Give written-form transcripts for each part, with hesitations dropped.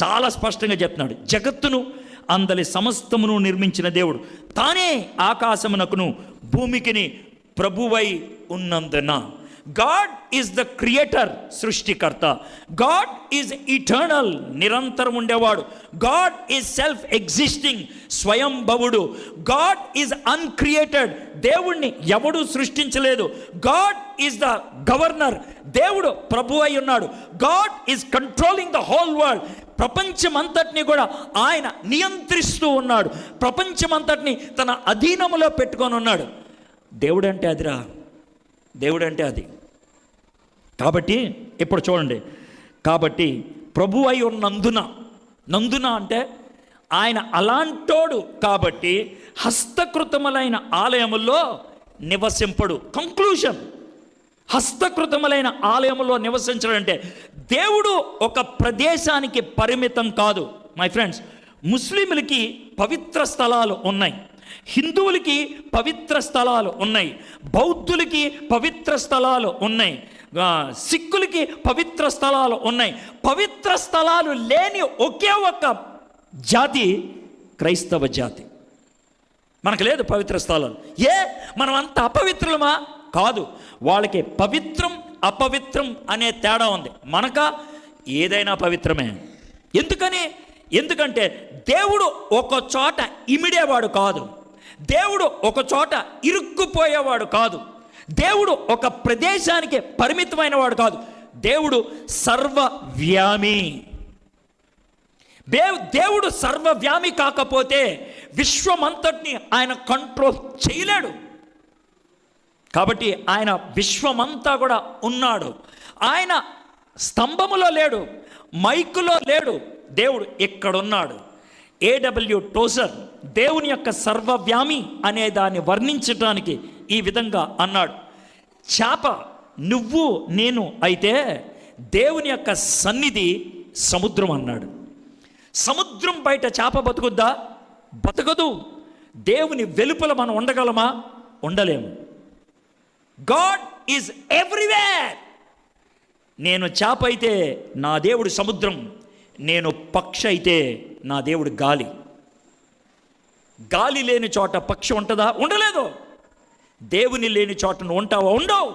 చాలా స్పష్టంగా చెప్తున్నాడు. జగత్తును అందలి సమస్తమును నిర్మించిన దేవుడు తానే ఆకాశమునకును భూమికిని ప్రభువై ఉన్నందున. గాడ్ ఈజ్ ద క్రియేటర్, సృష్టికర్త. గాడ్ ఈజ్ ఇటర్నల్, నిరంతరం ఉండేవాడు. గాడ్ ఈజ్ సెల్ఫ్ ఎగ్జిస్టింగ్, స్వయంభవుడు. గాడ్ ఈజ్ అన్క్రియేటెడ్, దేవుణ్ణి ఎవడు సృష్టించలేదు. గాడ్ ఈజ్ ద గవర్నర్, దేవుడు ప్రభు అయి ఉన్నాడు. God is controlling the whole world, ప్రపంచమంతటిని కూడా ఆయన నియంత్రిస్తూ ఉన్నాడు. ప్రపంచమంతటిని తన అధీనములో పెట్టుకొని ఉన్నాడు. దేవుడు అంటే అదిరా, దేవుడు అంటే అది. కాబట్టి ఇప్పుడు చూడండి, కాబట్టి ప్రభు అయి ఉన్నందున, నందున అంటే ఆయన అలాంటోడు కాబట్టి హస్తకృతములైన ఆలయముల్లో నివసింపడు. కంక్లూషన్, హస్తకృతములైన ఆలయములో నివసించడం అంటే దేవుడు ఒక ప్రదేశానికి పరిమితం కాదు. మై ఫ్రెండ్స్, ముస్లింలకి పవిత్ర స్థలాలు ఉన్నాయి, హిందువులకి పవిత్ర స్థలాలు ఉన్నాయి, బౌద్ధులకి పవిత్ర స్థలాలు ఉన్నాయి, సిక్కులకి పవిత్ర స్థలాలు ఉన్నాయి. పవిత్ర స్థలాలు లేని ఒకే ఒక్క జాతి క్రైస్తవ జాతి. మనకు లేదు పవిత్ర స్థలాలు. మనం అంత అపవిత్రులమా? కాదు. వాళ్ళకి పవిత్రం అపవిత్రం అనే తేడా ఉంది. మనక ఏదైనా పవిత్రమే. ఎందుకంటే దేవుడు ఒక చోట ఇమిడేవాడు కాదు, దేవుడు ఒక చోట ఇరుక్కుపోయేవాడు కాదు, దేవుడు ఒక ప్రదేశానికి పరిమితమైన వాడు కాదు. దేవుడు సర్వవ్యామి. దేవుడు సర్వవ్యామి కాకపోతే విశ్వమంతటిని ఆయన కంట్రోల్ చేయలేడు. కాబట్టి ఆయన విశ్వమంతా కూడా ఉన్నాడు. ఆయన స్తంభములో లేడు, మైకులో లేడు, దేవుడు ఎక్కడున్నాడు. ఏడబ్ల్యూ టోజర్ దేవుని యొక్క సర్వవ్యామి అనే దాన్ని వర్ణించడానికి ఈ విధంగా అన్నాడు. చేప నువ్వు నేను అయితే దేవుని యొక్క సన్నిధి సముద్రం అన్నాడు. సముద్రం బయట చేప బతుకుద్దా? బతకదు. దేవుని వెలుపల మనం ఉండగలమా? ఉండలేము. God is everywhere. నేను చేప అయితే నా దేవుడు సముద్రం, నేను పక్షి అయితే నా దేవుడు గాలి. గాలి లేని చోట పక్షి ఉంటుందా? ఉండలేదు. దేవుని లేని చోట ఉంటావా? ఉండవు.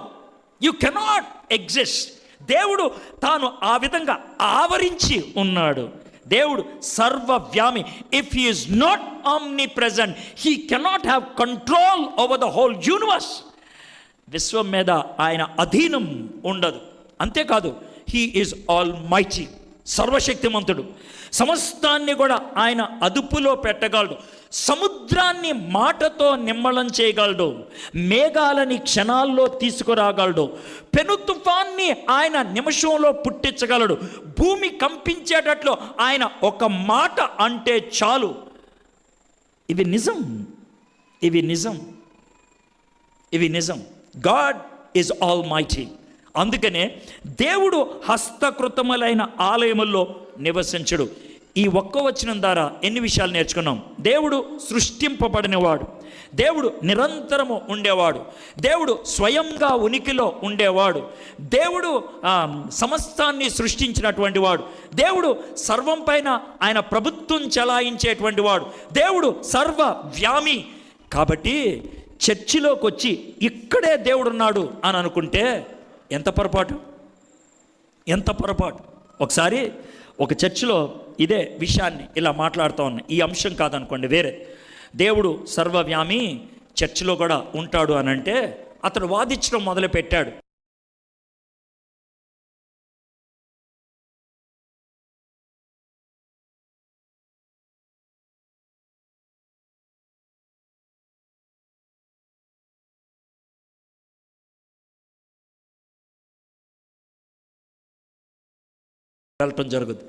You cannot exist. దేవుడు తాను ఆ విధంగా ఆవరించి ఉన్నాడు. దేవుడు సర్వవ్యామి. If he is not omnipresent, he cannot have control over the whole universe. విశ్వం మీద ఆయన అధీనం ఉండదు. అంతేకాదు, హీ ఈజ్ ఆల్ మైటీ, సర్వశక్తిమంతుడు. సమస్తాన్ని కూడా ఆయన అదుపులో పెట్టగలడు. సముద్రాన్ని మాటతో నిమ్మళం చేయగలడు, మేఘాలని క్షణాల్లో తీసుకురాగలడు, పెను తుఫాన్ని ఆయన నిమిషంలో పుట్టించగలడు. భూమి కంపించేటట్లు ఆయన ఒక మాట అంటే చాలు. ఇవి నిజం, ఇవి నిజం, ఇవి నిజం. God is all mighty. అందుకనే దేవుడు హస్తకృతములైన ఆలయముల్లో నివసించడు. ఈ ఒక్క వచనం ద్వారా ఎన్ని విషయాలు నేర్చుకున్నాం? దేవుడు సృష్టింపబడినవాడు, దేవుడు నిరంతరము ఉండేవాడు, దేవుడు స్వయంగా ఉనికిలో ఉండేవాడు, దేవుడు సమస్తాన్ని సృష్టించినటువంటి వాడు, దేవుడు సర్వం పైన ఆయన ప్రభుత్వం చెలాయించేటువంటి వాడు, దేవుడు సర్వవ్యామి. కాబట్టి చర్చిలోకి వచ్చి ఇక్కడే దేవుడున్నాడు అని అనుకుంటే ఎంత పొరపాటు, ఎంత పొరపాటు. ఒకసారి ఒక చర్చిలో ఇదే విషయాన్ని ఇలా మాట్లాడుతూ ఉన్నా. ఈ అంశం కాదనుకోండి, వేరే. దేవుడు సర్వవ్యామి చర్చిలో కూడా ఉంటాడు అని అంటే అతడు వాదించడం మొదలుపెట్టాడు. వెళ్ళటం జరుగుద్ది.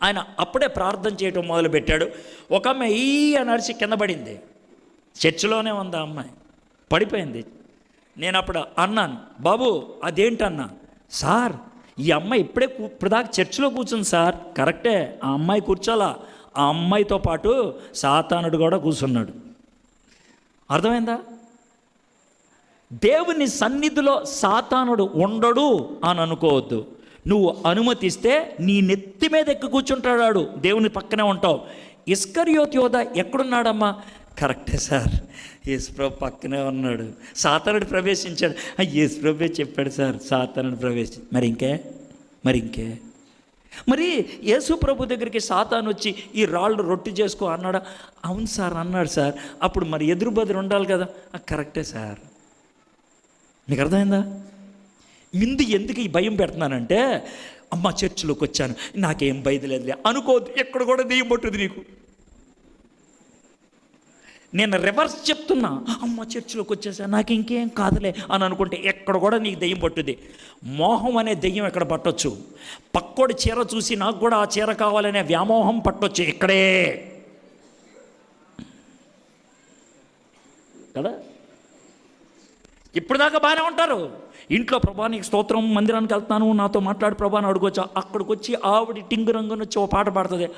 ఆయన అప్పుడే ప్రార్థన చేయటం మొదలుపెట్టాడు. ఒక అమ్మాయి ఈ అని అరిచి కింద పడింది. చర్చిలోనే ఉంది ఆ అమ్మాయి, పడిపోయింది. నేను అప్పుడు అన్నాను, బాబు అదేంటన్నా? సార్ ఈ అమ్మాయి ఇప్పుడు దాకా చర్చిలో కూర్చుంది సార్. కరెక్టే, ఆ అమ్మాయి కూర్చోలా, ఆ అమ్మాయితో పాటు సాతానుడు కూడా కూర్చున్నాడు. అర్థమైందా? దేవుని సన్నిధిలో సాతానుడు ఉండడు అని అనుకోవద్దు. నువ్వు అనుమతిస్తే నీ నెత్తి మీద ఎక్కి కూర్చుంటాడు, దేవుని పక్కనే ఉంటావు. ఇస్కరియోతు యోధా ఎక్కడున్నాడమ్మా? కరెక్టే సార్, యేసుప్రభు పక్కనే ఉన్నాడు. సాతానుడు ప్రవేశించాడు. యేసుప్రభే చెప్పాడు సార్ సాతానుడు మరి ఇంకే మరి యేసు ప్రభు దగ్గరికి సాతాను వచ్చి ఈ రాళ్ళు రొట్టె చేసుకో అన్నాడా? అవును సార్ అన్నాడు సార్. అప్పుడు మరి ఎదురు బదురు ఉండాలి కదా. కరెక్టే సార్. నీకు అర్థమైందా? ముందు ఎందుకు ఈ భయం పెడుతున్నానంటే, అమ్మ చర్చిలోకి వచ్చాను నాకేం బయలుదేరలే అనుకోవద్దు. ఎక్కడ కూడా దెయ్యం పట్టుది నీకు. నేను రివర్స్ చెప్తున్నా. అమ్మ చర్చిలోకి వచ్చేసా నాకు ఇంకేం కాదులే అని అనుకుంటే ఎక్కడ కూడా నీకు దెయ్యం పట్టుది. మోహం అనే దెయ్యం ఎక్కడ పట్టొచ్చు? పక్కోడి చీర చూసి నాకు కూడా ఆ చీర కావాలనే వ్యామోహం పట్టొచ్చు ఇక్కడే కదా. ఇప్పుడు దాకా బాగానే ఉంటారు ఇంట్లో. ప్రభా నీకు స్తోత్రం, మందిరానికి వెళ్తాను, నాతో మాట్లాడు ప్రభా అని అడుగుచ్చా. అక్కడికి వచ్చి ఆవిడ టింగు రంగుని వచ్చి ఓ పాట పాడుతుంది.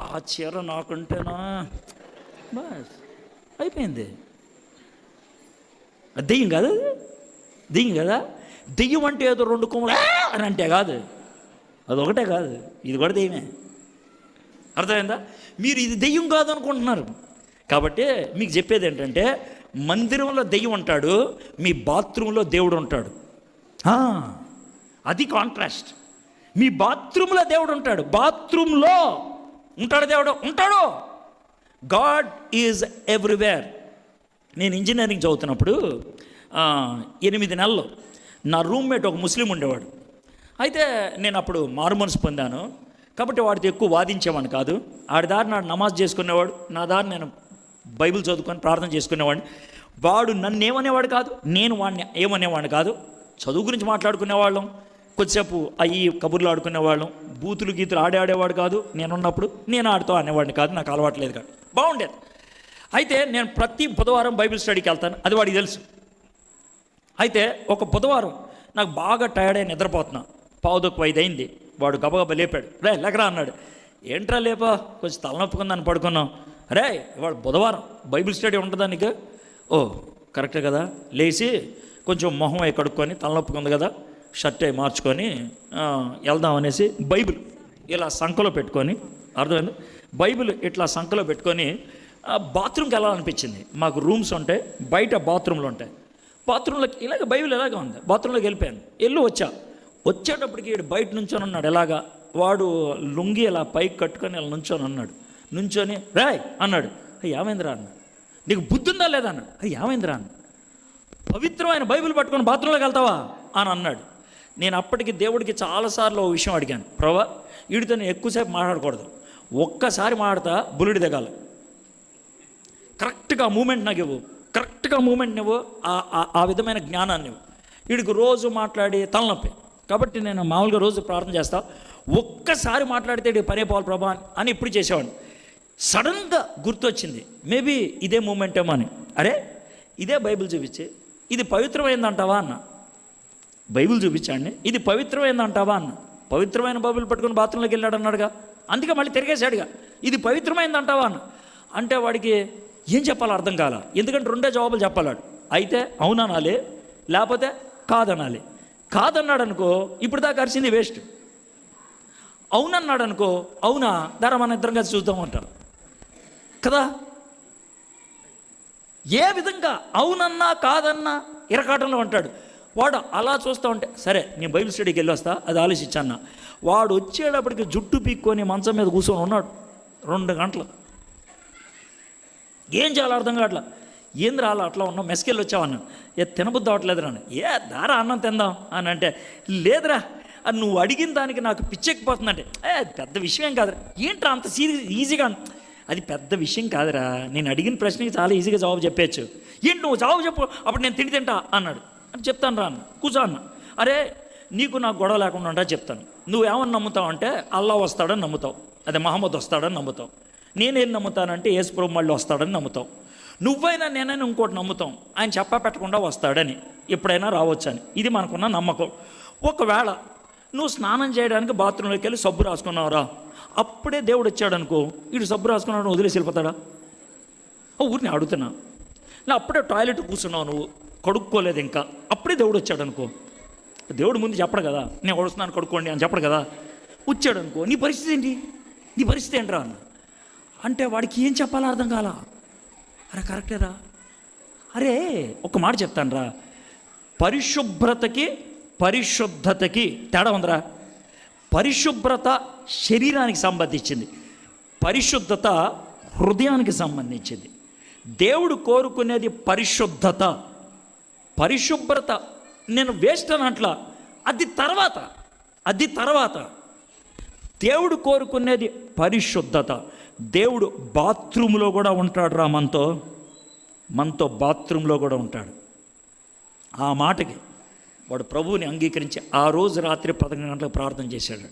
ఆ చీర నాకుంటేనా బస్ అయిపోయింది. దెయ్యం కాదు, దెయ్యం కదా. దెయ్యం అంటే ఏదో రెండు కొమ్మలు అని అంటే కాదు, అదొకటే కాదు, ఇది కూడా దెయ్యమే. అర్థమైందా? మీరు ఇది దెయ్యం కాదు అనుకుంటున్నారు. కాబట్టి మీకు చెప్పేది ఏంటంటే, మందిరంలో దెయ్యం ఉంటాడు, మీ బాత్రూంలో దేవుడు ఉంటాడు. అది కాంట్రాస్ట్. మీ బాత్రూంలో దేవుడు ఉంటాడు, బాత్రూంలో ఉంటాడు దేవుడు ఉంటాడు. God is everywhere. నేను ఇంజనీరింగ్ చదువుతున్నప్పుడు 8 నెలలు నా రూమ్మేట్ ఒక ముస్లిం ఉండేవాడు. అయితే నేను అప్పుడు మారుమనసు పొందాను కాబట్టి వాడితో ఎక్కువ వాదించేవాడిని కాదు. ఆడి దారి నాడు నమాజ్ చేసుకునేవాడు, నా దారి నేను బైబిల్ చదువుకొని ప్రార్థన చేసుకునేవాడిని. వాడు నన్ను ఏమనేవాడు కాదు, నేను వాడిని ఏమనేవాడిని కాదు. చదువు గురించి మాట్లాడుకునేవాళ్ళం, కొద్దిసేపు అయ్యి కబుర్లు ఆడుకునేవాళ్ళం. బూతులు గీతులు ఆడేవాడు కాదు. నేనున్నప్పుడు నేను ఆడుతూ అనేవాడిని కాదు, నాకు అలవాట్లేదు కాదు, బాగుండేది. అయితే నేను ప్రతి బుధవారం బైబిల్ స్టడీకి వెళ్తాను, అది వాడికి తెలుసు. అయితే ఒక బుధవారం నాకు బాగా టైర్డ్ అయి నిద్రపోతున్నా, 4:45 అయింది. వాడు గబగబా లేపాడు. రే లెగరా అన్నాడు. ఏంట్రా లేపా, కొంచెం తలనొప్పుకుందని పడుకున్నాం. రే వాడు బుధవారం బైబిల్ స్టడీ ఉంటుందా నీకు? ఓ కరెక్టే కదా. లేచి కొంచెం మొహం అయి కడుక్కొని, తలనొప్పుకుంది కదా, షర్ట్ అయి మార్చుకొని వెళ్దాం అనేసి బైబిల్ ఇలా సంకలో పెట్టుకొని, అర్థమైంది, బైబిల్ ఇట్లా సంకలో పెట్టుకొని బాత్రూమ్కి వెళ్ళాలనిపించింది. మాకు రూమ్స్ ఉంటాయి, బయట బాత్రూమ్లు ఉంటాయి. బాత్రూంలోకి ఇలాగ బైబిల్ ఎలాగ ఉంది, బాత్రూంలోకి వెళ్ళిపోయాను. వచ్చేటప్పటికి బయట నుంచొని ఉన్నాడు. ఎలాగా వాడు లుంగి ఇలా పైకి కట్టుకొని ఇలా నుంచొని ఉన్నాడు. నుంచొని రాయ్ అన్నాడు. ఏమైందిరా అన్న, నీకు బుద్ధి ఉందా లేదా అన్నాడు. ఏమైందిరా అన్న, పవిత్రమైన బైబిల్ పట్టుకొని బాత్రూంలోకి వెళ్తావా అని అన్నాడు. నేను అప్పటికి దేవుడికి చాలాసార్లు ఓ విషయం అడిగాను, ప్రభా వీడితో నేను ఎక్కువసేపు మాట్లాడకూడదు, ఒక్కసారి మాట్లాడతా బుల్లుడి దిగాలి, కరెక్ట్గా మూమెంట్ నాకు ఇవ్వు, కరెక్ట్గా మూమెంట్ నువ్వు, ఆ విధమైన జ్ఞానాన్ని నువ్వు. వీడికి రోజు మాట్లాడి తలనొప్పి. కాబట్టి నేను మామూలుగా రోజు ప్రార్థన చేస్తా, ఒక్కసారి మాట్లాడితే పనే పోవాలి ప్రభా అని ఇప్పుడు చేసేవాడిని. సడన్గా గుర్తొచ్చింది, మేబీ ఇదే మూమెంట్ ఏమో అని. అరే ఇదే బైబిల్ చూపించి ఇది పవిత్రమైందంటావా అన్న. బైబిల్ చూపించండి, ఇది పవిత్రమైందంటావా అన్న. పవిత్రమైన బైబిల్ పట్టుకుని బాత్రూంలోకి వెళ్ళాడు అన్నాడుగా, అందుకే మళ్ళీ తిరిగేశాడుగా, ఇది పవిత్రమైందంటావా అన్న. అంటే వాడికి ఏం చెప్పాలో అర్థం కాల, ఎందుకంటే 2 జవాబులు చెప్పాలాడు. అయితే అవుననాలి, లేకపోతే కాదనాలి. కాదన్నాడు అనుకో ఇప్పుడు దాకా అరిచింది వేస్ట్. అవునన్నాడు అనుకో, అవునా ధర మన ఇద్దరం కలిసి చూద్దాం అంటారు కదా. ఏ విధంగా అవునన్నా కాదన్నా ఇరకాటంలో ఉంటాడు వాడు. అలా చూస్తూ ఉంటే సరే నేను బైబిల్ స్టడీకి వెళ్ళి వస్తా, అది ఆలోచించాను. వాడు వచ్చేటప్పటికి జుట్టు పీక్కొని మంచం మీద కూర్చొని ఉన్నాడు 2 గంటలు. ఏం చేయాలో అర్థం కావట్లా. ఏంద్రా అట్లా ఉన్నావు, మెస్కెళ్ళి వచ్చావన్నా. తినబుద్ధి అవ్వట్లేదురా. దారా అన్నం తిందాం అని అంటే, లేదురా అది నువ్వు అడిగిన దానికి నాకు పిచ్చెక్కిపోతుందంటే, పెద్ద విషయం కాదురా. ఏంట్రా అంత ఈజీగా, అది పెద్ద విషయం కాదురా, నేను అడిగిన ప్రశ్నకి చాలా ఈజీగా జవాబు చెప్పచ్చు. ఏంటి నువ్వు జవాబు చెప్పు, అప్పుడు నేను తింటా అన్నాడు. అని చెప్తాను రా అన్న, కూర్చో అన్న. అరే నీకు నాకు గొడవ లేకుండా ఉంటా చెప్తాను. నువ్వేమని నమ్ముతావు అంటే అల్లా వస్తాడని నమ్ముతావు, అదే మహమ్మద్ వస్తాడని నమ్ముతావు. నేనేం నమ్ముతానంటే యేసుప్రభు మళ్ళీ వస్తాడని నమ్ముతావు. నువ్వైనా నేనైనా ఇంకోటి నమ్ముతాం, ఆయన చెప్పా పెట్టకుండా వస్తాడని, ఎప్పుడైనా రావచ్చని. ఇది మనకున్న నమ్మకం. ఒకవేళ నువ్వు స్నానం చేయడానికి బాత్రూంలోకి వెళ్ళి సబ్బు రాసుకున్నావురా, అప్పుడే దేవుడు వచ్చాడు అనుకో, వీడు సబ్బు రాసుకున్నాడు వదిలేసి వెళ్ళిపోతాడా? ఊరిని అడుగుతున్నా. అప్పుడే టాయిలెట్ కూర్చున్నావు, నువ్వు కడుక్కోలేదు ఇంకా, అప్పుడే దేవుడు వచ్చాడు అనుకో, దేవుడు ముందు చెప్పడు కదా, నేను వస్తున్నాను కడుక్కోండి అని చెప్పడు కదా. వచ్చాడు అనుకో, నీ పరిస్థితి ఏంటి, నీ పరిస్థితి ఏంట్రా అన్న అంటే వాడికి ఏం చెప్పాలో అర్థం కాల. అరే కరెక్టేరా, అరే ఒక మాట చెప్తాను రా, పరిశుభ్రతకి పరిశుద్ధతకి తేడా ఉందిరా. పరిశుభ్రత శరీరానికి సంబంధించింది, పరిశుద్ధత హృదయానికి సంబంధించింది. దేవుడు కోరుకునేది పరిశుద్ధత. పరిశుభ్రత నేను వేస్ట్ అని అట్లా, అది తర్వాత దేవుడు కోరుకునేది పరిశుద్ధత. దేవుడు బాత్రూంలో కూడా ఉంటాడు రా, మనతో బాత్రూంలో కూడా ఉంటాడు. ఆ మాటకి వాడు ప్రభువుని అంగీకరించి ఆ రోజు రాత్రి 11 గంటలకు ప్రార్థన చేశాడు.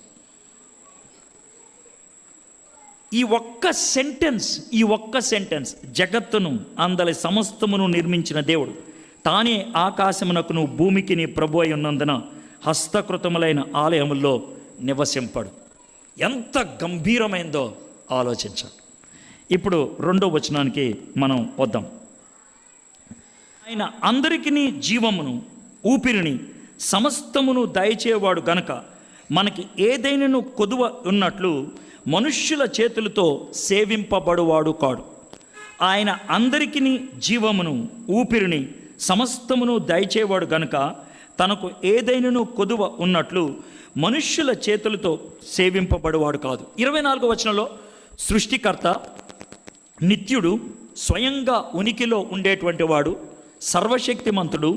ఈ ఒక్క సెంటెన్స్ జగత్తును అందలి సమస్తమును నిర్మించిన దేవుడు తానే ఆకాశమునకును భూమికి నీ ప్రభు అయి ఉన్నందున హస్తకృతములైన ఆలయముల్లో నివసింపడు. ఎంత గంభీరమైందో ఆలోచించాడు. ఇప్పుడు 2వ వచనానికి మనం వద్దాం. ఆయన అందరికీ జీవమును ఊపిరిని సమస్తమును దయచేవాడు గనుక మనకి ఏదైనాను కొదువ ఉన్నట్లు మనుష్యుల చేతులతో సేవింపబడువాడు కాడు. ఆయన అందరికీ జీవమును ఊపిరిని సమస్తమును దయచేవాడు గనుక తనకు ఏదైనాను కొదువ ఉన్నట్లు మనుష్యుల చేతులతో సేవింపబడువాడు కాదు. 24వ వచనంలో సృష్టికర్త, నిత్యుడు, స్వయంగా ఉనికిలో ఉండేటువంటి వాడు, సర్వశక్తిమంతుడు,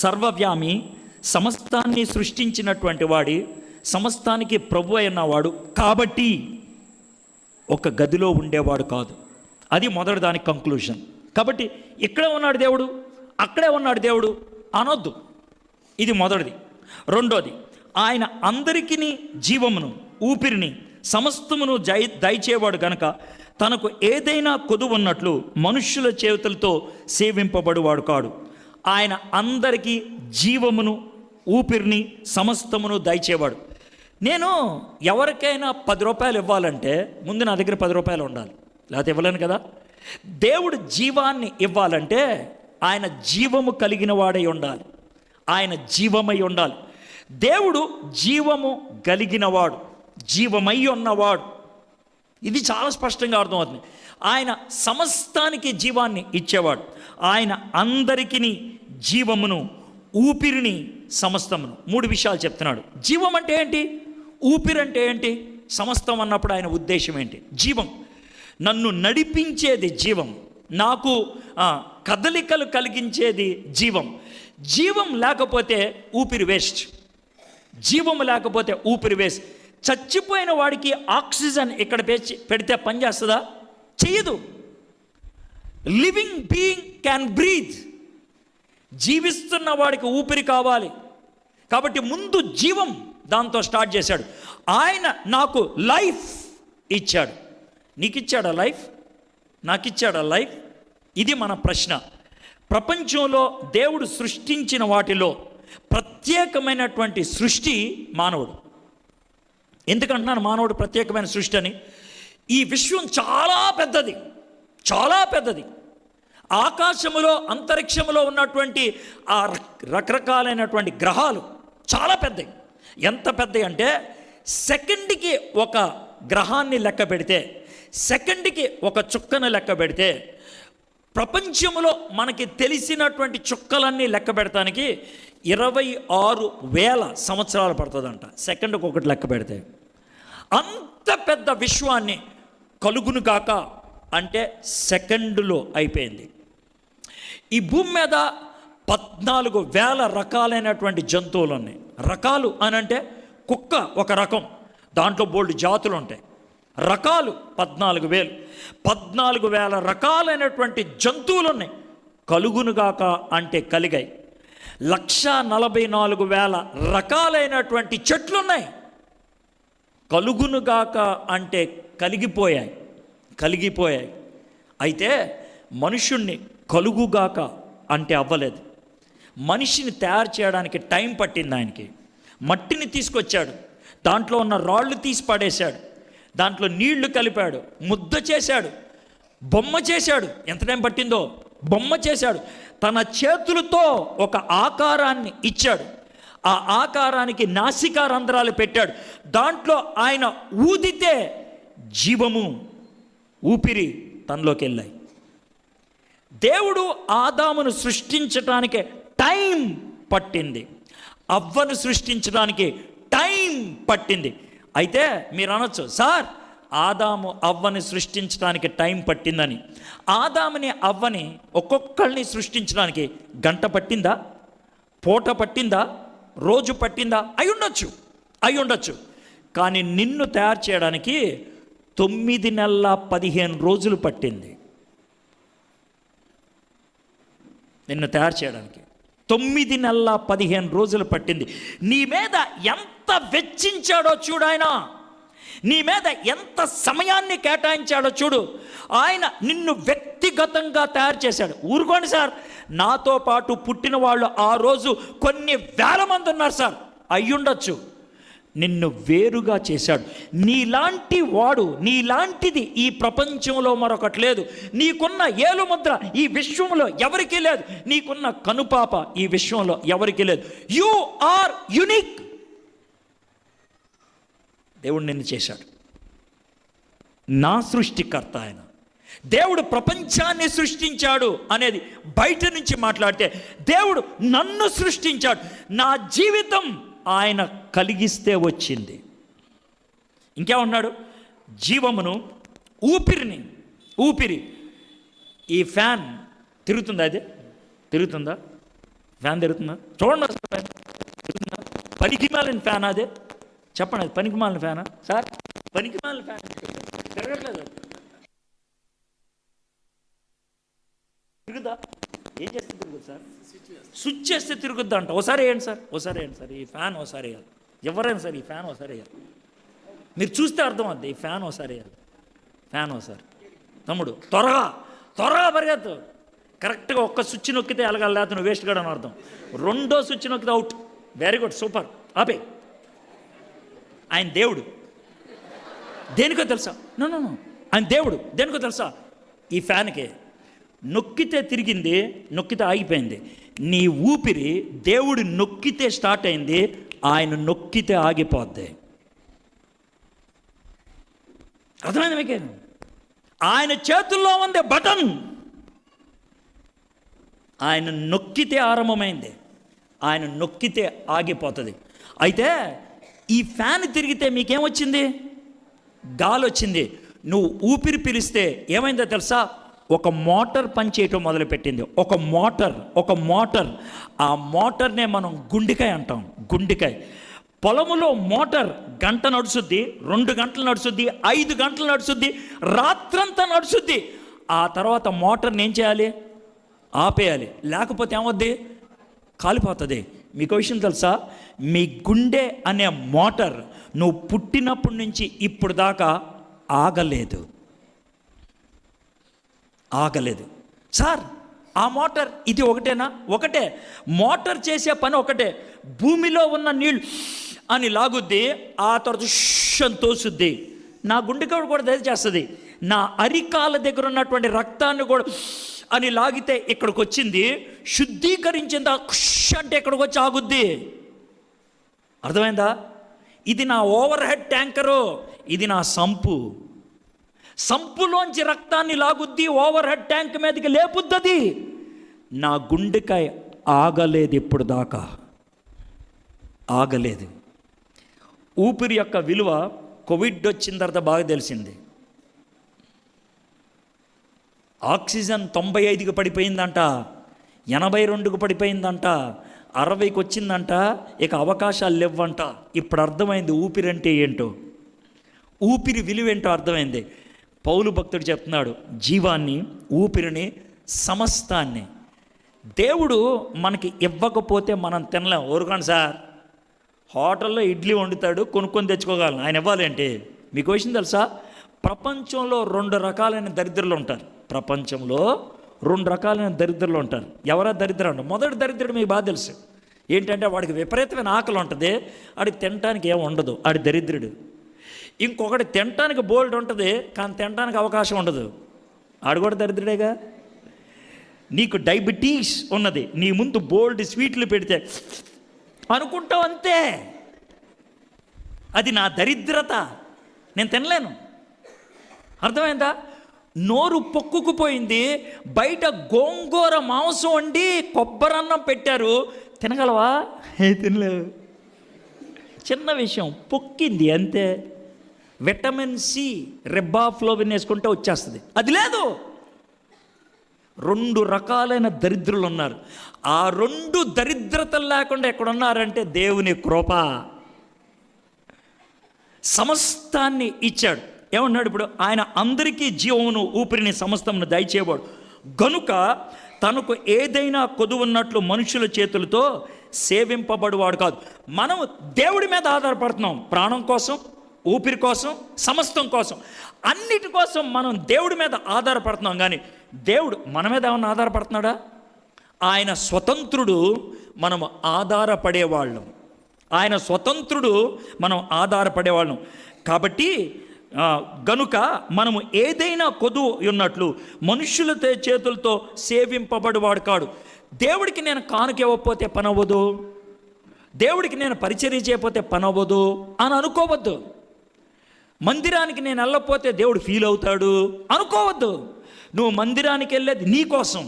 సర్వవ్యామి, సమస్తాన్ని సృష్టించినటువంటి వాడి, సమస్తానికి ప్రభు అయినవాడు కాబట్టి ఒక గదిలో ఉండేవాడు కాదు. అది మొదటి దానికి కంక్లూషన్. కాబట్టి ఇక్కడే ఉన్నాడు దేవుడు, అక్కడే ఉన్నాడు దేవుడు అనొద్దు. ఇది మొదటిది. రెండోది, ఆయన అందరికీ జీవమును ఊపిరిని సమస్తమును దయచేవాడు గనక తనకు ఏదైనా కొదువు ఉన్నట్లు మనుష్యుల చేతులతో సేవింపబడువాడు కాడు. ఆయన అందరికీ జీవమును ఊపిరిని సమస్తమును దయచేవాడు. నేను ఎవరికైనా 10 రూపాయలు ఇవ్వాలంటే ముందు నా దగ్గర 10 రూపాయలు ఉండాలి, లేకపోతే ఇవ్వలేను కదా. దేవుడు జీవాన్ని ఇవ్వాలంటే ఆయన జీవము కలిగిన వాడై ఉండాలి, ఆయన జీవమై ఉండాలి. దేవుడు జీవము కలిగినవాడు, జీవమై ఉన్నవాడు. ఇది చాలా స్పష్టంగా అర్థమవుతుంది. ఆయన సమస్తానికి జీవాన్ని ఇచ్చేవాడు. ఆయన అందరికీ జీవమును ఊపిరిని సమస్తమును. 3 విషయాలు చెప్తున్నాడు. జీవం అంటే ఏంటి, ఊపిరి అంటే ఏంటి, సమస్తం అన్నప్పుడు ఆయన ఉద్దేశం ఏంటి? జీవం, నన్ను నడిపించేది జీవం, నాకు కదలికలు కలిగించేది జీవం. జీవం లేకపోతే ఊపిరి వేస్ట్, జీవం లేకపోతే ఊపిరి వేస్ట్. చచ్చిపోయిన వాడికి ఆక్సిజన్ ఇక్కడ పెడితే పనిచేస్తుందా? చెయ్యదు. Living being can breathe. జీవిస్తున్న వాడికి ఊపిరి కావాలి. కాబట్టి ముందు జీవం, దాంతో స్టార్ట్ చేశాడు. ఆయన నాకు లైఫ్ ఇచ్చాడు. నీకు ఇచ్చాడా లైఫ్? నాకు ఇచ్చాడా లైఫ్? ఇది మన ప్రశ్న. ప్రపంచంలో దేవుడు సృష్టించిన వాటిలో ప్రత్యేకమైనటువంటి సృష్టి మానవుడు. ఎందుకంటున్నాను మానవుడు ప్రత్యేకమైన సృష్టి అని? ఈ విశ్వం చాలా పెద్దది, చాలా పెద్దది. ఆకాశములో అంతరిక్షములో ఉన్నటువంటి ఆ రకరకాలైనటువంటి గ్రహాలు చాలా పెద్దవి. ఎంత పెద్దవి అంటే సెకండ్కి ఒక గ్రహాన్ని లెక్క పెడితే, సెకండ్కి ఒక చుక్కను లెక్క పెడితే, ప్రపంచంలో మనకి తెలిసినటువంటి చుక్కలన్నీ లెక్క పెడతానికి 26,000 సంవత్సరాలు పడుతుందంట, సెకండ్కి ఒకటి లెక్క పెడితే. అంత పెద్ద విశ్వాన్ని కలుగును కాక అంటే సెకండులో అయిపోయింది. ఈ భూమి మీద 14,000 రకాలైనటువంటి జంతువులు ఉన్నాయి. రకాలు అని అంటే కుక్క ఒక రకం, దాంట్లో బోల్డ్ జాతులు ఉంటాయి. రకాలు 14,000. 14,000 రకాలైనటువంటి జంతువులు ఉన్నాయి. కలుగునుగాక అంటే కలిగాయి. 144,000 రకాలైనటువంటి చెట్లు ఉన్నాయి. కలుగునుగాక అంటే కలిగిపోయాయి. అయితే మనుషుణ్ణి కలుగుగాక అంటే అవ్వలేదు. మనిషిని తయారు చేయడానికి టైం పట్టింది. ఆయనకి మట్టిని తీసుకొచ్చాడు, దాంట్లో ఉన్న రాళ్ళు తీసి పడేశాడు, దాంట్లో నీళ్లు కలిపాడు, ముద్ద చేశాడు, బొమ్మ చేశాడు. ఎంత టైం పట్టిందో, బొమ్మ చేశాడు. తన చేతులతో ఒక ఆకారాన్ని ఇచ్చాడు. ఆ ఆకారానికి నాసికా రంధ్రాలు పెట్టాడు. దాంట్లో ఆయన ఊదితే జీవము, ఊపిరి తనలోకి వెళ్ళాయి. దేవుడు ఆదామును సృష్టించడానికి టైం పట్టింది, అవ్వను సృష్టించడానికి టైం పట్టింది. అయితే మీరు అనొచ్చు, సార్ ఆదాము అవ్వని సృష్టించడానికి టైం పట్టిందని. ఆదాముని అవ్వని ఒక్కొక్కరిని సృష్టించడానికి గంట పట్టిందా, పూట పట్టిందా, రోజు పట్టిందా? అయి ఉండొచ్చు. కానీ నిన్ను తయారు చేయడానికి 9 నెలల 15 రోజులు పట్టింది. నిన్ను తయారు చేయడానికి 9 నెలల 15 రోజులు పట్టింది. నీ మీద ఎంత వెచ్చించాడో చూడు ఆయన, నీ మీద ఎంత సమయాన్ని కేటాయించాడో చూడు. ఆయన నిన్ను వ్యక్తిగతంగా తయారు చేశాడు. ఊరుకోండి సార్, నాతో పాటు పుట్టిన వాళ్ళు ఆ రోజు కొన్ని వేల మంది ఉన్నారు సార్. అయ్యుండొచ్చు. నిన్ను వేరుగా చేశాడు. నీలాంటి వాడు, నీలాంటిది ఈ ప్రపంచంలో మరొకటి లేదు. నీకున్న ఏలుముద్ర ఈ విశ్వంలో ఎవరికీ లేదు. నీకున్న కనుపాప ఈ విశ్వంలో ఎవరికీ లేదు. You are unique. దేవుడు నిన్ను చేశాడు. నా సృష్టికర్త ఆయన. దేవుడు ప్రపంచాన్ని సృష్టించాడు అనేది బయట నుంచి మాట్లాడితే, దేవుడు నన్ను సృష్టించాడు. నా జీవితం ఆయన కలిగిస్తే వచ్చింది. ఇంకేమన్నాడు? జీవమును, ఊపిరి. ఈ ఫ్యాన్ తిరుగుతుందా? అది తిరుగుతుందా? ఫ్యాన్ తిరుగుతుందా? చూడండి, తిరుగుతుందా? పనికిమాలిన ఫ్యాన్ అదే. చెప్పండి, అది పనికిమాలిన ఫ్యానా సార్? పనికిమాలిన ఫ్యాన్ తిరగట్లేదు. తిరుగుదా? ఏం చేస్తే తిరుగుతుంది సార్? స్విచ్ చేస్తే తిరుగుద్దా అంట. ఒకసారి వేయండి సార్, ఈ ఫ్యాన్ ఒకసారి వేయాలి. ఎవరైనా సార్ ఈ ఫ్యాన్ ఒకసారి వేయాలి. మీరు చూస్తే అర్థం అవుద్ది. ఈ ఫ్యాన్ ఒకసారి వేయాలి. ఫ్యాన్ ఒకసారి. తమ్ముడు త్వరగా పరిగెత్తు. కరెక్ట్గా ఒక్క స్విచ్ నొక్కితే ఎలగాలి, లేకపోతే నువ్వు వేస్ట్ కాడని అర్థం. రెండో స్విచ్ నొక్కితే అవుట్. వెరీ గుడ్, సూపర్, ఆపే. ఆయన దేవుడు. దేనికో తెలుసా? నో, ఆయన దేవుడు. దేనికో తెలుసా? ఈ ఫ్యాన్కే నొక్కితే తిరిగింది, నొక్కితే ఆగిపోయింది. నీ ఊపిరి దేవుడు నొక్కితే స్టార్ట్ అయింది, ఆయన నొక్కితే ఆగిపోద్ది. అర్థమైంది మీకే? ఆయన చేతుల్లో ఉంది బటన్. ఆయన నొక్కితే ఆరంభమైంది, ఆయన నొక్కితే ఆగిపోతుంది. అయితే ఈ ఫ్యాన్ తిరిగితే మీకేమొచ్చింది? గాలి వచ్చింది. నువ్వు ఊపిరి పీలిస్తే ఏమైందో తెలుసా? ఒక మోటార్ పనిచేయటం మొదలుపెట్టింది. ఒక మోటార్. ఆ మోటార్నే మనం గుండెకాయ అంటాం. గుండెకాయ. పొలములో మోటార్ గంట నడుచుద్ది, 2 గంటలు నడుచుద్ది, 5 గంటలు నడుచుద్ది, రాత్రంతా నడుచుద్ది. ఆ తర్వాత మోటార్ని ఏం చేయాలి? ఆపేయాలి. లేకపోతే ఏమవుద్ది? కాలిపోతుంది. మీకు విషయం తెలుసా? మీ గుండె అనే మోటార్ నువ్వు పుట్టినప్పటి నుంచి ఇప్పుడు దాకా ఆగలేదు. సార్ ఆ మోటార్ ఇది ఒకటేనా? ఒకటే. మోటార్ చేసే పని ఒకటే. భూమిలో ఉన్న నీళ్ళు అని లాగుద్ది, ఆ తర్వాత అని తోసుద్ది. నా గుండెకాయ కూడా దయ చేస్తుంది. నా అరికాల దగ్గర ఉన్నటువంటి రక్తాన్ని కూడా అని లాగితే ఇక్కడికి వచ్చింది, శుద్ధీకరించింది. ఆ అంటే ఇక్కడికి వచ్చి ఆగుద్ది. అర్థమైందా? ఇది నా ఓవర్ హెడ్ ట్యాంకరు, ఇది నా సంపులోంచి రక్తాన్ని లాగుద్ది, ఓవర్ హెడ్ ట్యాంక్ మీదకి లేపుద్దది. నా గుండెకాయ ఆగలేదు, ఇప్పుడు దాకా ఆగలేదు. ఊపిరి యొక్క విలువ కోవిడ్ వచ్చిన తర్వాత బాగా తెలిసింది. ఆక్సిజన్ 95కి పడిపోయిందంట, 82కి పడిపోయిందంట, 60కి వచ్చిందంట. ఇక అవకాశాలు లేవంట. ఇప్పుడు అర్థమైంది ఊపిరి అంటే ఏంటో, ఊపిరి విలువేంటో అర్థమైంది. పౌలు భక్తుడు చెప్తున్నాడు, జీవాన్ని, ఊపిరిని, సమస్తాన్ని దేవుడు మనకి ఇవ్వకపోతే మనం తినలేం. ఊరుకోండి సార్, హోటల్లో ఇడ్లీ వండుతాడు, కొనుక్కొని తెచ్చుకోగలను, ఆయన ఇవ్వాలంటే. మీకు విషయం తెలుసా? ప్రపంచంలో 2 రకాలైన దరిద్రులు ఉంటారు. ప్రపంచంలో 2 రకాలైన దరిద్రులు ఉంటారు. ఎవరా దరిద్రులు అంటారు? మొదటి దరిద్రుడు మీకు బాగా తెలుసు ఏంటంటే, వాడికి విపరీతమైన ఆకలి ఉంటుంది, ఆడికి తినడానికి ఏం ఉండదు, ఆడి దరిద్రుడు. ఇంకొకటి తినడానికి బోల్డ్ ఉంటుంది, కానీ తినడానికి అవకాశం ఉండదు, ఆడు కూడా దరిద్రుడేగా. నీకు డయాబెటీస్ ఉన్నది, నీ ముందు బోల్డ్ స్వీట్లు పెడితే అనుకుంటావు అంతే. అది నా దరిద్రత, నేను తినలేను. అర్థమైందా? నోరు పొక్కుకుపోయింది, బయట గోంగూర మాంసం వండి కొబ్బరన్నం పెట్టారు, తినగలవా? తినలేవు. చిన్న విషయం, పొక్కింది అంతే. విటమిన్ సి రెబ్బాఫ్లోవిన్ వేసుకుంటే వచ్చేస్తుంది, అది లేదు. 2 రకాలైన దరిద్రులు ఉన్నారు. ఆ 2 దరిద్రతలు లేకుండా ఎక్కడున్నారంటే దేవుని కృప. సమస్తాన్ని ఇచ్చాడు. ఏమన్నాడు ఇప్పుడు? ఆయన అందరికీ జీవమును ఊపిరిని సమస్తమును దయచేవాడు గనుక తనకు ఏదైనా కొదువున్నట్లు మనుషుల చేతులతో సేవింపబడువాడు కాదు. మనం దేవుడి మీద ఆధారపడుతున్నాం, ప్రాణం కోసం, ఊపిరి కోసం, సమస్తం కోసం, అన్నిటి కోసం మనం దేవుడి మీద ఆధారపడుతున్నాం. కానీ దేవుడు మన మీద ఏమన్నా ఆధారపడుతున్నాడా? ఆయన స్వతంత్రుడు, మనము ఆధారపడేవాళ్ళం. ఆయన స్వతంత్రుడు, మనం ఆధారపడేవాళ్ళం. కాబట్టి గనుక మనము ఏదైనా కొదువు ఉన్నట్లు మనుష్యుల చేతులతో సేవింపబడువాడు కాడు. దేవుడికి నేను కానుక ఇవ్వకపోతే పని అవ్వదు, దేవుడికి నేను పరిచర్య చేయకపోతే పని అవ్వదు అని అనుకోవద్దు. మందిరానికి నేను వెళ్ళకపోతే దేవుడు ఫీల్ అవుతాడు అనుకోవద్దు. నువ్వు మందిరానికి వెళ్ళేది నీ కోసం,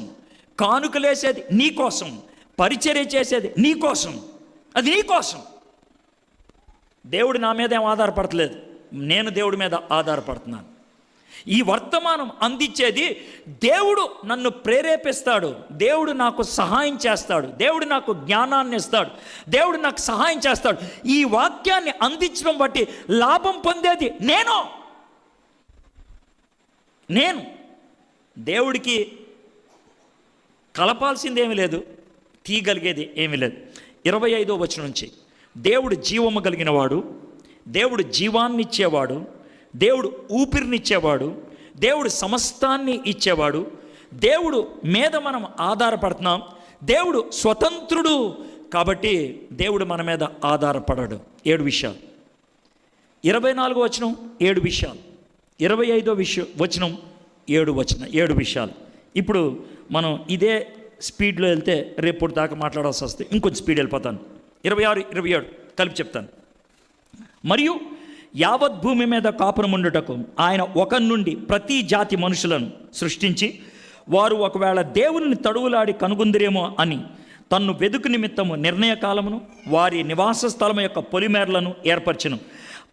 కానుకలేసేది నీ కోసం, పరిచర్య చేసేది నీ కోసం, అది నీ కోసం. దేవుడు నా మీద ఏం ఆధారపడట్లేదు, నేను దేవుడి మీద ఆధారపడుతున్నాను. ఈ వర్తమానం అందించేది దేవుడు. నన్ను ప్రేరేపిస్తాడు, దేవుడు నాకు సహాయం చేస్తాడు, దేవుడు నాకు జ్ఞానాన్ని ఇస్తాడు, దేవుడు నాకు సహాయం చేస్తాడు. ఈ వాక్యాన్ని అందించడం బట్టి లాభం పొందేది నేను దేవుడికి కలపాల్సింది ఏమీ లేదు, తీయగలిగేది ఏమీ లేదు. 25వ వచనం నుంచి, దేవుడు జీవము కలిగిన వాడు, దేవుడు జీవాన్ని ఇచ్చేవాడు, దేవుడు ఊపిరినిచ్చేవాడు, దేవుడు సమస్తాన్ని ఇచ్చేవాడు. దేవుడు మీద మనం ఆధారపడుతున్నాం. దేవుడు స్వతంత్రుడు కాబట్టి దేవుడు మన మీద ఆధారపడాడు. 7 విషయాలు. 24వ వచనం 7 విషయాలు, 25వ వచనం 7 విషయాలు. ఇప్పుడు మనం ఇదే స్పీడ్లో వెళ్తే రేపు దాకా మాట్లాడాల్సి వస్తే ఇంకొంచెం స్పీడ్ వెళ్ళిపోతాను. 26, 27 కలిపి చెప్తాను. మరియు యావత్ భూమి మీద కాపురముండుటకు ఆయన ఒకరి నుండి ప్రతి జాతి మనుషులను సృష్టించి, వారు ఒకవేళ దేవుని తడువులాడి కనుగొందిరేమో అని తన్ను వెదుకు నిమిత్తము నిర్ణయ కాలమును వారి నివాస స్థలము యొక్క పొలిమేరలను ఏర్పరచును.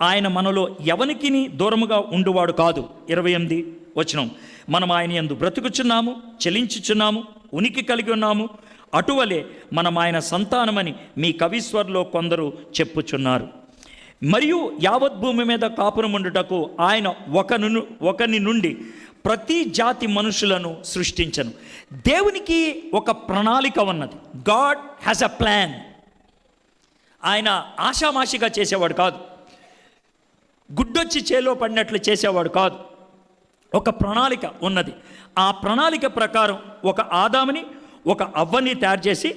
ఆయన మనలో ఎవనికిని దూరముగా ఉండువాడు కాదు. 28 వచనం, మనం ఆయన యందు బ్రతుకుచున్నాము, చెలించుచున్నాము, ఉనికి కలిగి ఉన్నాము, అటువలే మనం ఆయన సంతానమని మీ కవీశ్వర్లో కొందరు చెప్పుచున్నారు. మరియు యావత్ భూమి మీద కాపురం ఉండుటకు ఆయన ఒకని నుండి ప్రతి జాతి మనుషులను సృష్టించను. దేవునికి ఒక ప్రణాళిక ఉన్నది. God has a plan. ఆయన ఆషామాషిగా చేసేవాడు కాదు, గుడ్డొచ్చి చేలో పడినట్లు చేసేవాడు కాదు. ఒక ప్రణాళిక ఉన్నది. ఆ ప్రణాళిక ప్రకారం ఒక ఆదాముని, ఒక అవ్వని తయారు చేసి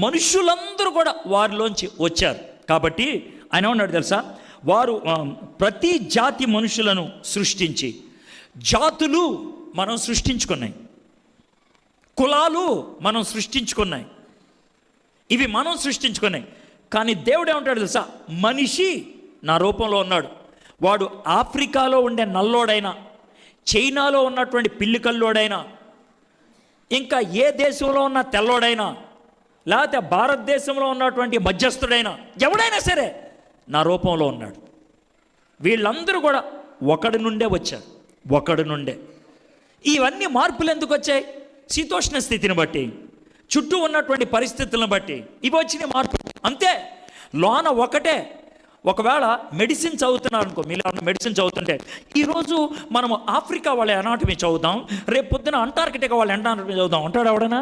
మనుషులందరూ కూడా వారిలోంచి వచ్చారు. కాబట్టి ఆయన ఉన్నాడు తెలుసా, వారు ప్రతి జాతి మనుషులను సృష్టించి, జాతులు మనం సృష్టించుకున్నాయి, కులాలు మనం సృష్టించుకున్నాయి, ఇవి మనం సృష్టించుకున్నాయి. కానీ దేవుడు ఏమంటాడు తెలుసా, మనిషి నా రూపంలో ఉన్నాడు. వాడు ఆఫ్రికాలో ఉండే నల్లోడైనా, చైనాలో ఉన్నటువంటి పిల్లి కల్లోడైనా, ఇంకా ఏ దేశంలో ఉన్న తెల్లోడైనా, లేకపోతే భారతదేశంలో ఉన్నటువంటి మధ్యస్థుడైనా, ఎవడైనా సరే నా రూపంలో ఉన్నాడు. వీళ్ళందరూ కూడా ఒకడి నుండే వచ్చారు, ఒకడి నుండే. ఇవన్నీ మార్పులు ఎందుకు వచ్చాయి? శీతోష్ణ స్థితిని బట్టి, చుట్టూ ఉన్నటువంటి పరిస్థితులను బట్టి ఇవి వచ్చిన మార్పు అంతే. లోన ఒకటే. ఒకవేళ మెడిసిన్ చదువుతున్నారు అనుకో, మీరు మెడిసిన్ చదువుతుంటే ఈరోజు మనము ఆఫ్రికా వాళ్ళ ఎనాటమీ చదువుతాం, రేపు పొద్దున అంటార్కిటికా వాళ్ళ ఎనాటమీ చదువుతాం అంటాడు ఎవడనా?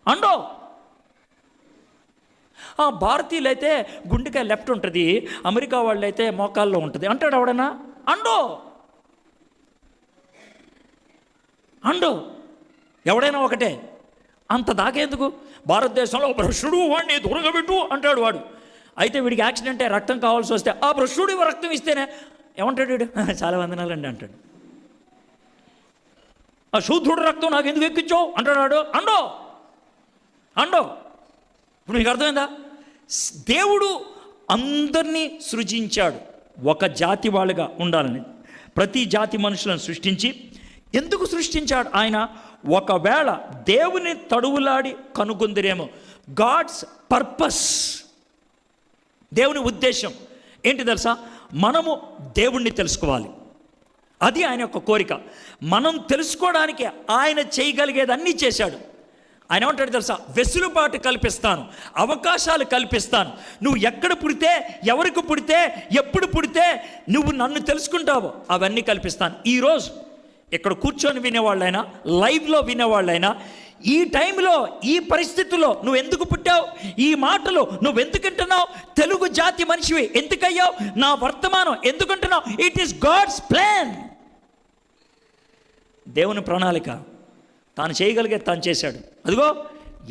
అండో. భారతీయులు అయితే గుండెకాయ లెఫ్ట్ ఉంటుంది, అమెరికా వాళ్ళు అయితే మోకాల్లో ఉంటుంది అంటాడు ఎవడనా? అండో. ఎవడైనా ఒకటే. అంత దాకేందుకు? భారతదేశంలో భ్రష్టుడు వాడిని దూరంగా పెట్టు అంటాడు వాడు. అయితే వీడికి యాక్సిడెంటే రక్తం కావాల్సి వస్తే ఆ భ్రష్టుడు రక్తం ఇస్తేనే ఏమంటాడు వీడు? చాలా వందనాలండి అంటాడు. ఆ శూద్రుడు రక్తం నాకు ఎందుకు ఎక్కించావు అంటాడు. అండో. ఇప్పుడు మీకు అర్థమైందా? దేవుడు అందరినీ సృజించాడు ఒక జాతి వాళ్ళుగా ఉండాలని. ప్రతి జాతి మనుషులను సృష్టించి ఎందుకు సృష్టించాడు ఆయన? ఒకవేళ దేవుని తడువులాడి కనుగొందిరేమో. గాడ్స్ పర్పస్, దేవుని ఉద్దేశం ఏంటి తెలుసా? మనము దేవుణ్ణి తెలుసుకోవాలి. అది ఆయన యొక్క కోరిక. మనం తెలుసుకోవడానికి ఆయన చేయగలిగేది అన్నీ చేశాడు. ఆయన ఏమంటాడు తెలుసా? వెసులుబాటు కల్పిస్తాను, అవకాశాలు కల్పిస్తాను. నువ్వు ఎక్కడ పుడితే, ఎవరికి పుడితే, ఎప్పుడు పుడితే నువ్వు నన్ను తెలుసుకుంటావో అవన్నీ కల్పిస్తాను. ఈరోజు ఇక్కడ కూర్చొని వినేవాళ్ళైనా, లైవ్లో వినేవాళ్ళైనా, ఈ టైంలో, ఈ పరిస్థితుల్లో నువ్వు ఎందుకు పుట్టావు, ఈ మాటలు నువ్వు ఎందుకు వింటున్నావు, తెలుగు జాతి మనిషివి ఎందుకయ్యావు, నా వర్తమానం ఎందుకుంటున్నావు, ఇట్ ఈస్ గాడ్స్ ప్లాన్. దేవుని ప్రణాళిక. తాను చేయగలిగేది తాను చేశాడు. అదిగో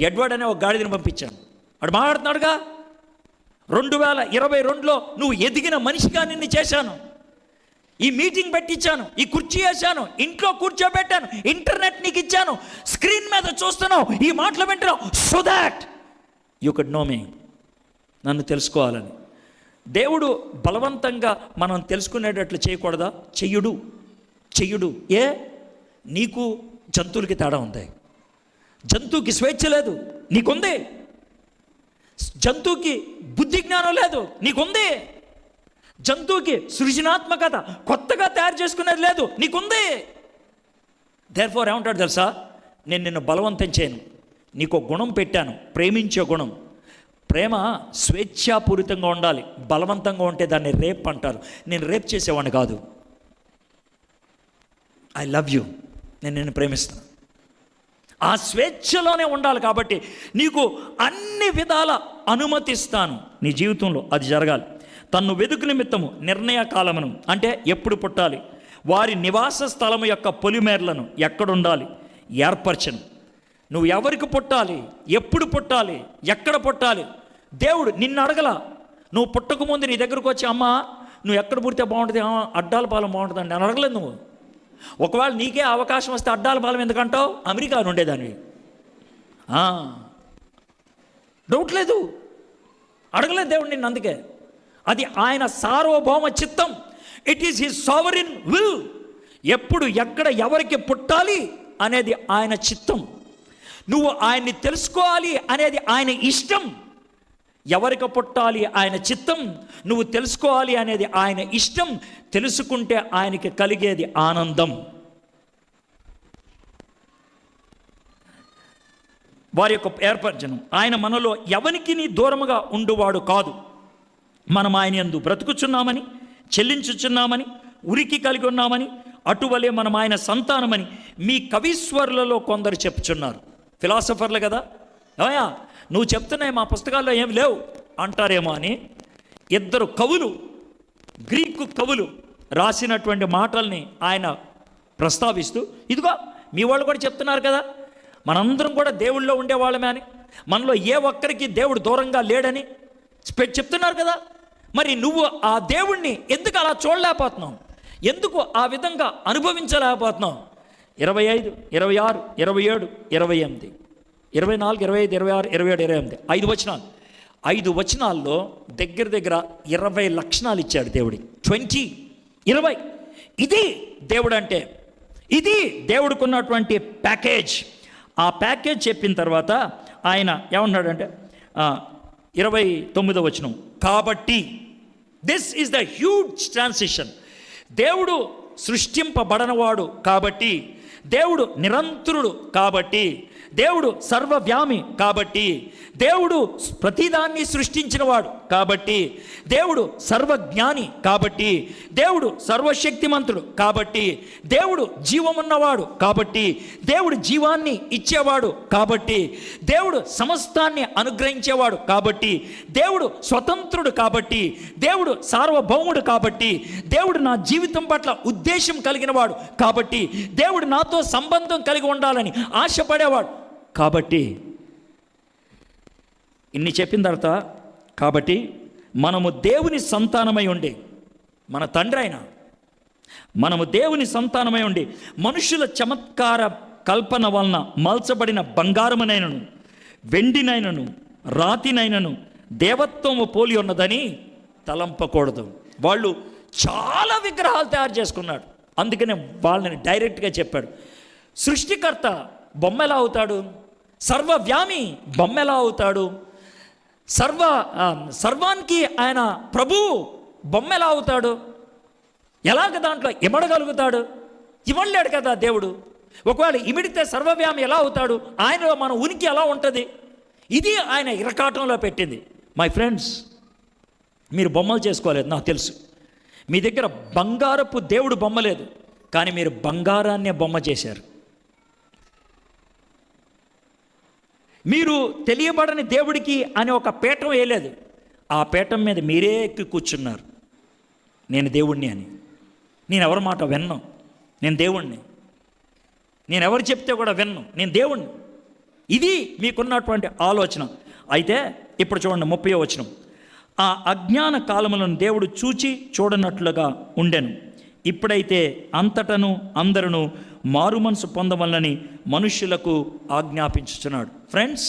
ఎడ్వర్డ్ అనే ఒక గాడిదని పంపించాను. వాడు మాట్లాడుతున్నాడుగా, 2022లో నువ్వు ఎదిగిన మనిషిగా నిన్ను చేశాను, ఈ మీటింగ్ పెట్టించాను, ఈ కుర్చీ వేశాను, ఇంట్లో కూర్చోబెట్టాను, ఇంటర్నెట్ నీకు ఇచ్చాను, స్క్రీన్ మీద చూస్తున్నావు, ఈ మాటలు వింటున్నావు, so that you could know me, నన్ను తెలుసుకోవాలని. దేవుడు బలవంతంగా మనం తెలుసుకునేటట్లు చేయకూడదా? చెయ్యుడు. ఏ, నీకు జంతువులకి తేడా ఉంది. జంతువుకి స్వేచ్ఛ లేదు, నీకుంది. జంతువుకి బుద్ధి జ్ఞానం లేదు, నీకుంది. జంతువుకి సృజనాత్మకత, కొత్తగా తయారు చేసుకునేది లేదు, నీకుంది. దేర్ఫోర్ ఏమంటాడు తెలుసా? నేను నిన్ను బలవంతం చేయను, నీకు గుణం పెట్టాను, ప్రేమించే గుణం. ప్రేమ స్వేచ్ఛాపూరితంగా ఉండాలి. బలవంతంగా ఉంటే దాన్ని రేప్ అంటారు. నేను రేప్ చేసేవాడిని కాదు. ఐ లవ్ యూ, నేను నిన్ను ప్రేమిస్తాను. ఆ స్వేచ్ఛలోనే ఉండాలి. కాబట్టి నీకు అన్ని విధాల అనుమతిస్తాను, నీ జీవితంలో అది జరగాలి. తన్ను వెదుకు నిమిత్తము నిర్ణయ కాలమును, అంటే ఎప్పుడు పుట్టాలి, వారి నివాస స్థలము యొక్క పొలిమేర్లను ఎక్కడుండాలి ఏర్పరచను. నువ్వు ఎవరికి పుట్టాలి, ఎప్పుడు పుట్టాలి, ఎక్కడ పుట్టాలి, దేవుడు నిన్ను అడగల. నువ్వు పుట్టకముందు నీ దగ్గరకు వచ్చి, అమ్మా నువ్వు ఎక్కడ పుడితే బాగుంటుంది, అడ్డాల పాలెం బాగుంటుంది అని అడగలేదు నువ్వు. ఒకవేళ నీకే అవకాశం వస్తే అడ్డాల పాలెం ఎందుకంటావు? అమెరికా ఉండేదానివి. డౌట్ లేదు, అడగలేదు దేవుడు నిన్ను. అందుకే అది ఆయన సార్వభౌమ చిత్తం. It is his sovereign will. ఎప్పుడు, ఎక్కడ, ఎవరికి పుట్టాలి అనేది ఆయన చిత్తం. నువ్వు ఆయన్ని తెలుసుకోవాలి అనేది ఆయన ఇష్టం. ఎవరికి పుట్టాలి ఆయన చిత్తం, నువ్వు తెలుసుకోవాలి అనేది ఆయన ఇష్టం. తెలుసుకుంటే ఆయనకి కలిగేది ఆనందం. వారి యొక్క ఏర్పరచనం. ఆయన మనలో ఎవరికి దూరముగా ఉండువాడు కాదు. మనం ఆయన యందు బ్రతుకుచున్నామని, చెల్లించుచున్నామని, ఉరికి కలిగి ఉన్నామని, అటువలే మనం ఆయన సంతానమని మీ కవీశ్వరులలో కొందరు చెప్పుచున్నారు. ఫిలాసఫర్లు కదా, ఏమయ్యా నువ్వు చెప్తున్నాయి మా పుస్తకాల్లో ఏమి లేవు అంటారేమో అని 2 కవులు, గ్రీకు కవులు రాసినటువంటి మాటల్ని ఆయన ప్రస్తావిస్తూ, ఇదిగో మీ వాళ్ళు కూడా చెప్తున్నారు కదా, మనందరం కూడా దేవుళ్ళలో ఉండేవాళ్ళమే అని, మనలో ఏ ఒక్కరికి దేవుడు దూరంగా లేడని చెప్తున్నారు కదా. మరి నువ్వు ఆ దేవుణ్ణి ఎందుకు అలా చూడలేకపోతున్నావు? ఎందుకు ఆ విధంగా అనుభవించలేకపోతున్నావు? 25, 26, 27, 28, 24, 25, 26, 27, 28 5 వచనాలు. 5 వచనాల్లో దగ్గర 20 లక్షణాలు ఇచ్చాడు దేవుడి. 20 ఇది దేవుడు అంటే, ఇది దేవుడికున్నటువంటి ప్యాకేజ్. ఆ ప్యాకేజ్ చెప్పిన తర్వాత ఆయన ఏమన్నాడంటే 29వ వచనం, కాబట్టి this is the huge transition. దేవుడు సృష్టింపబడనవాడు కాబట్టి, దేవుడు నిరంతరుడు కాబట్టి, దేవుడు సర్వవ్యామి కాబట్టి, దేవుడు ప్రతిదాన్ని సృష్టించినవాడు కాబట్టి, దేవుడు సర్వజ్ఞాని కాబట్టి, దేవుడు సర్వశక్తిమంతుడు కాబట్టి, దేవుడు జీవమున్నవాడు కాబట్టి, దేవుడు జీవాన్ని ఇచ్చేవాడు కాబట్టి, దేవుడు సమస్తాన్ని అనుగ్రహించేవాడు కాబట్టి, దేవుడు స్వతంత్రుడు కాబట్టి, దేవుడు సార్వభౌముడు కాబట్టి, దేవుడు నా జీవితం పట్ల ఉద్దేశం కలిగినవాడు కాబట్టి, దేవుడు నాతో సంబంధం కలిగి ఉండాలని ఆశపడేవాడు కాబట్టి. ఇన్ని చెప్పిన తర్వాత, కాబట్టి మనము దేవుని సంతానమై ఉండి, మన తండ్రి అయిన మనము దేవుని సంతానమై ఉండి మనుషుల చమత్కార కల్పన వలన మల్చబడిన బంగారమునైనను, వెండినైనను, రాతినైనను, దేవత్వము పోలి ఉన్నదని తలంపకూడదు. వాళ్ళు చాలా విగ్రహాలు తయారు చేసుకున్నాడు. అందుకనే వాళ్ళని డైరెక్ట్గా చెప్పాడు, సృష్టికర్త బొమ్మ ఎలా అవుతాడు, సర్వవ్యామి బొమ్మ ఎలా అవుతాడు, సర్వానికి ఆయన ప్రభువు బొమ్మ ఎలా అవుతాడు, ఎలాగ దాంట్లో ఇమడగలుగుతాడు? ఇవ్వలేడు కదా దేవుడు. ఒకవేళ ఇమిడితే సర్వవ్యామి ఎలా అవుతాడు? ఆయనలో మన ఉనికి ఎలా ఉంటుంది? ఇది ఆయన ఇరకాటంలో పెట్టింది. మై ఫ్రెండ్స్, మీరు బొమ్మలు చేసుకోలేదు నాకు తెలుసు. మీ దగ్గర బంగారపు దేవుడు బొమ్మ లేదు, కానీ మీరు బంగారాన్నే బొమ్మ చేశారు. మీరు తెలియబడని దేవుడికి అని ఒక పీఠం వేయలేదు, ఆ పీఠం మీద మీరే ఎక్కి కూర్చున్నారు. నేను దేవుణ్ణి అని. నేను ఎవరి మాట విన్ను, నేను దేవుణ్ణి. నేను ఎవరు చెప్తే కూడా విన్ను, నేను దేవుణ్ణి. ఇది మీకున్నటువంటి ఆలోచన. అయితే ఇప్పుడు చూడండి 30వ వచనం. ఆ అజ్ఞాన కాలములను దేవుడు చూచి చూడనట్లుగా ఉండెను. ఇప్పుడైతే అంతటను అందరూ మారు మనసు పొందవలనని మనుష్యులకు ఆజ్ఞాపించుచున్నాడు. ఫ్రెండ్స్,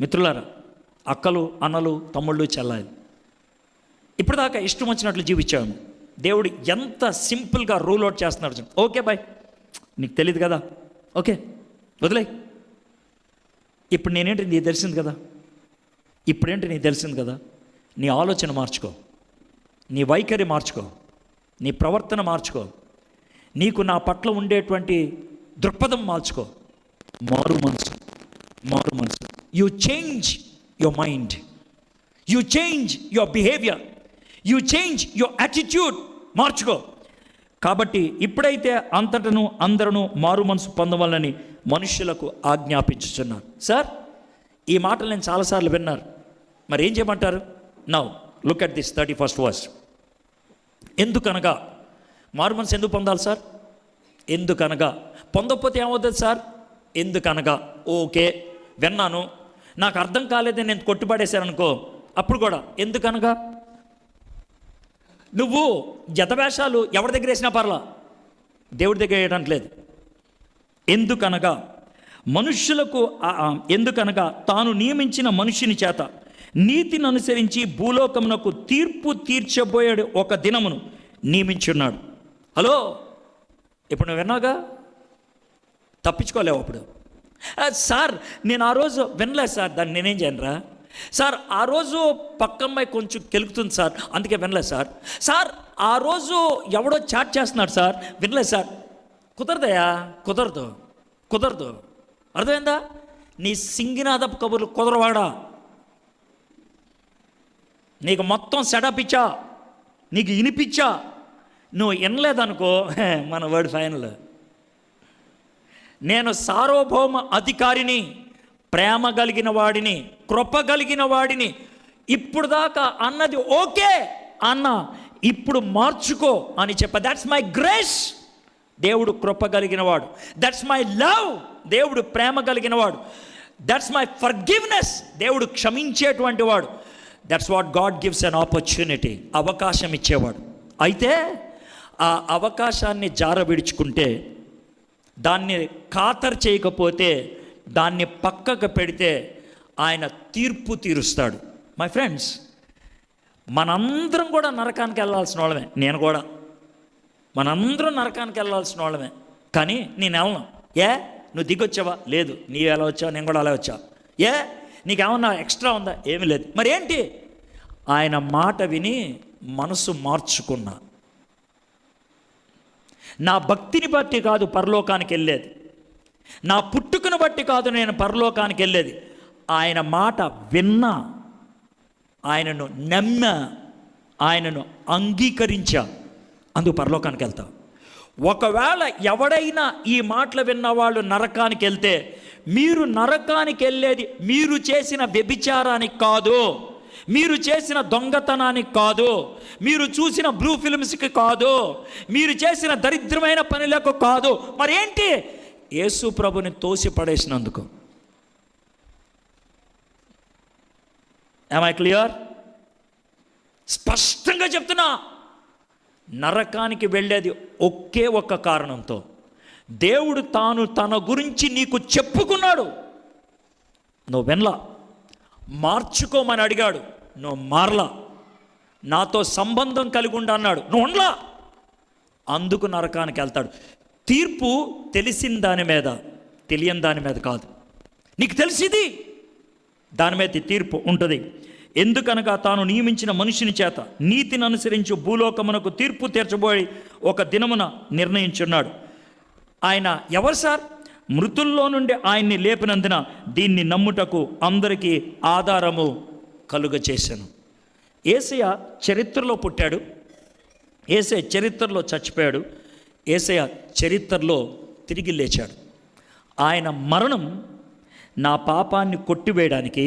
మిత్రులారా, అక్కలు, అన్నలు, తమ్ముళ్ళు, చెల్లాయిలు, ఇప్పటిదాకా ఇష్టం వచ్చినట్లు జీవించాము. దేవుడు ఎంత సింపుల్గా రూల్ అవుట్ చేస్తున్నాడు. ఓకే బాయ్, నీకు తెలియదు కదా, ఓకే వదిలే. ఇప్పుడు నేనేంటి నీకు తెలిసింది కదా, ఇప్పుడేంటి నీకు తెలిసింది కదా. నీ ఆలోచన మార్చుకో, నీ వైఖరి మార్చుకో, నీ ప్రవర్తన మార్చుకో, నీకు నా పట్ల ఉండేటువంటి దృక్పథం మార్చుకో. మారు మనసు, మారు మనసు. You change your mind, you change your behaviour, you change your attitude. మార్చుకో. కాబట్టి ఇప్పుడైతే అంతటను అందరూ మారు మనసు పొందవాలని మనుష్యులకు ఆజ్ఞాపించుచున్నారు. సార్, ఈ మాటలు నేను చాలాసార్లు విన్నారు, మరి ఏం చేయమంటారు? Now look at this 31st verse. ఎందుకనగా మారు మనసు ఎందుకు పొందాలి సార్? ఎందుకనగా. పొందకపోతే ఏమవుతుంది సార్? ఎందుకనగా. ఓకే, విన్నాను, నాకు అర్థం కాలేదని నేను కొట్టుపడేశాను అప్పుడు కూడా ఎందుకనగా. నువ్వు జతవేషాలు ఎవరి దగ్గర వేసినా పర్లా, దేవుడి దగ్గర వేయడానికి లేదు. ఎందుకనగా మనుష్యులకు, ఎందుకనగా తాను నియమించిన మనుషుని చేత నీతిని అనుసరించి భూలోకమునకు తీర్పు తీర్చబోయే ఒక దినమును నియమించున్నాడు. హలో, ఇప్పుడు నువ్వు విన్నాగా, తప్పించుకోలేవు. అప్పుడు సార్ నేను ఆ రోజు వినలేదు సార్, దాన్ని నేనేం చేయనురా సార్, ఆ రోజు పక్కమ్మాయి కొంచెం కెలుకుతుంది సార్, అందుకే వినలేదు సార్. సార్ ఆ రోజు ఎవడో చాట్ చేస్తున్నాడు సార్, వినలేదు సార్. కుదరదయా, కుదరదు, కుదరదు. అర్థమైందా? నీ సింగినాదపు కబుర్లు కుదరవాడా? నీకు మొత్తం సెటప్ ఇచ్చా, నీకు వినిపించా, నువ్వు వినలేదనుకో మన వర్డ్ ఫైనల్. నేను సార్వభౌమ అధికారిని, ప్రేమ కలిగిన వాడిని, కృప కలిగిన వాడిని. ఇప్పుడు దాకా అన్నది ఓకే అన్న, ఇప్పుడు మార్చుకో అని చెప్ప. That's my grace. దేవుడు కృప కలిగిన వాడు. That's my love. దేవుడు ప్రేమ కలిగిన వాడు. That's my forgiveness. దేవుడు క్షమించేటువంటి వాడు. That's what God gives an opportunity. అవకాశం ఇచ్చేవాడు. అయితే ఆ అవకాశాన్ని జార విడుచుకుంటే, దాన్ని ఖాతరు చేయకపోతే, దాన్ని పక్కకు పెడితే ఆయన తీర్పు తీరుస్తాడు. మై ఫ్రెండ్స్, మనందరం కూడా నరకానికి వెళ్ళాల్సిన వాళ్ళమే. నేను కూడా, మనందరం నరకానికి వెళ్ళాల్సిన వాళ్ళమే. కానీ నేను వెళ్ళను. ఏ, నువ్వు దిగొచ్చావా? లేదు. నీవు ఎలా వచ్చావు? నేను కూడా అలా వచ్చా. ఏ, నీకేమన్నా ఎక్స్ట్రా ఉందా? ఏమీ లేదు. మరి ఏంటి? ఆయన మాట విని మనసు మార్చుకున్నా. నా భక్తిని బట్టి కాదు పరలోకానికి వెళ్ళేది, నా పుట్టుకను బట్టి కాదు నేను పరలోకానికి వెళ్ళేది. ఆయన మాట విన్నా, ఆయనను నమ్మా, ఆయనను అంగీకరించా, అందుకు పరలోకానికి వెళ్తా. ఒకవేళ ఎవడైనా ఈ మాటలు విన్నవాళ్ళు నరకానికి వెళ్తే, మీరు నరకానికి వెళ్ళేది మీరు చేసిన వ్యభిచారానికి కాదు, మీరు చేసిన దొంగతనానికి కాదు, మీరు చూసిన బ్లూ ఫిల్మ్స్కి కాదు, మీరు చేసిన దరిద్రమైన పనులకు కాదు. మరేంటి? యేసు ప్రభుని తోసి పడేసినందుకు. am I clear? స్పష్టంగా చెప్తున్నా, నరకానికి వెళ్ళేది ఒకే ఒక్క కారణంతో. దేవుడు తాను తన గురించి నీకు చెప్పుకున్నాడు, నువ్వు వినలా. మార్చుకోమని అడిగాడు, నువ్వు మారలా. నాతో సంబంధం కలిగి ఉండు అన్నాడు, నువ్వు ఉండలా. అందుకు నరకానికి వెళ్తాడు. తీర్పు తెలిసిన దాని మీద, తెలియని దాని మీద కాదు. నీకు తెలిసింది దాని మీద తీర్పు ఉంటుంది. ఎందుకనగా తాను నియమించిన మనుషుని చేత నీతిని అనుసరించి భూలోకమునకు తీర్పు తీర్చబోయి ఒక దినమున నిర్ణయించున్నాడు. ఆయన ఎవరు సార్? మృతుల్లో నుండి ఆయన్ని లేపినందున దీన్ని నమ్ముటకు అందరికీ ఆధారము కలుగ చేశాను. యేసయ్య చరిత్రలో పుట్టాడు, యేసయ్య చరిత్రలో చచ్చిపోయాడు, యేసయ్య చరిత్రలో తిరిగి లేచాడు. ఆయన మరణం నా పాపాన్ని కొట్టివేయడానికి,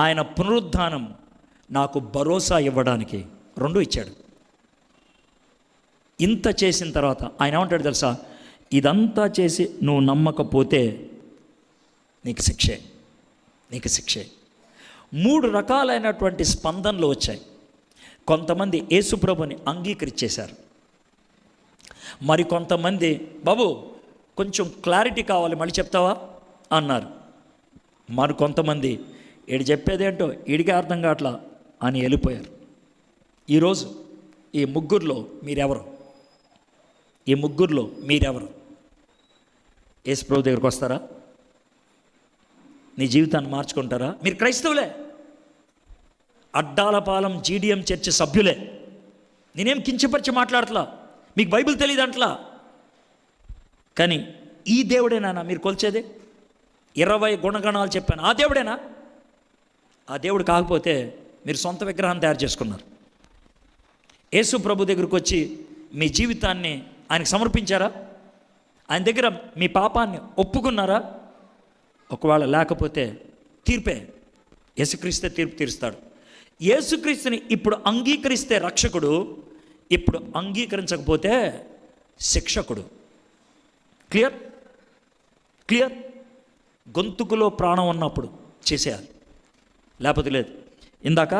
ఆయన పునరుద్ధానం నాకు భరోసా ఇవ్వడానికి, రెండు ఇచ్చాడు. ఇంత చేసిన తర్వాత ఆయన ఏమంటాడు తెలుసా? ఇదంతా చేసి నువ్వు నమ్మకపోతే నీకు శిక్షే, నీకు శిక్షే. 3 రకాలైనటువంటి స్పందనలు వచ్చాయి. కొంతమంది యేసుప్రభుని అంగీకరించేశారు, మరి కొంతమంది బాబు కొంచెం క్లారిటీ కావాలి మళ్ళీ చెప్తావా అన్నారు. మరి కొంతమంది ఈడు చెప్పేదేంటో ఈడికే అర్థం కావట్లా అని వెళ్ళిపోయారు. ఈరోజు ఈ ముగ్గురులో మీరెవరు? ఈ ముగ్గురులో మీరెవరు? యేసుప్రభు దగ్గరికి వస్తారా? నీ జీవితాన్ని మార్చుకుంటారా? మీరు క్రైస్తవులే, అడ్డాలపాలెం జీడిఎం చర్చ్ సభ్యులే. నేనేం కించపరిచి మాట్లాడట్లా, మీకు బైబిల్ తెలియదు అంటలా. కానీ ఈ దేవుడేనా మీరు కొలిచేది? 20 గుణగణాలు చెప్పాను, ఆ దేవుడేనా? ఆ దేవుడు కాకపోతే మీరు సొంత విగ్రహాన్ని తయారు చేసుకున్నారు. యేసు ప్రభు దగ్గరికి వచ్చి మీ జీవితాన్ని ఆయనకు సమర్పించారా? ఆయన దగ్గర మీ పాపాన్ని ఒప్పుకున్నారా? ఒకవేళ లేకపోతే తీర్పే, యేసుక్రీస్తే తీర్పు తీరుస్తాడు. యేసుక్రీస్తుని ఇప్పుడు అంగీకరిస్తే రక్షకుడు, ఇప్పుడు అంగీకరించకపోతే శిక్షకుడు. క్లియర్? క్లియర్? గొంతుకులో ప్రాణం ఉన్నప్పుడు చేసేయాలి, లేకపోతే లేదు. ఇందాక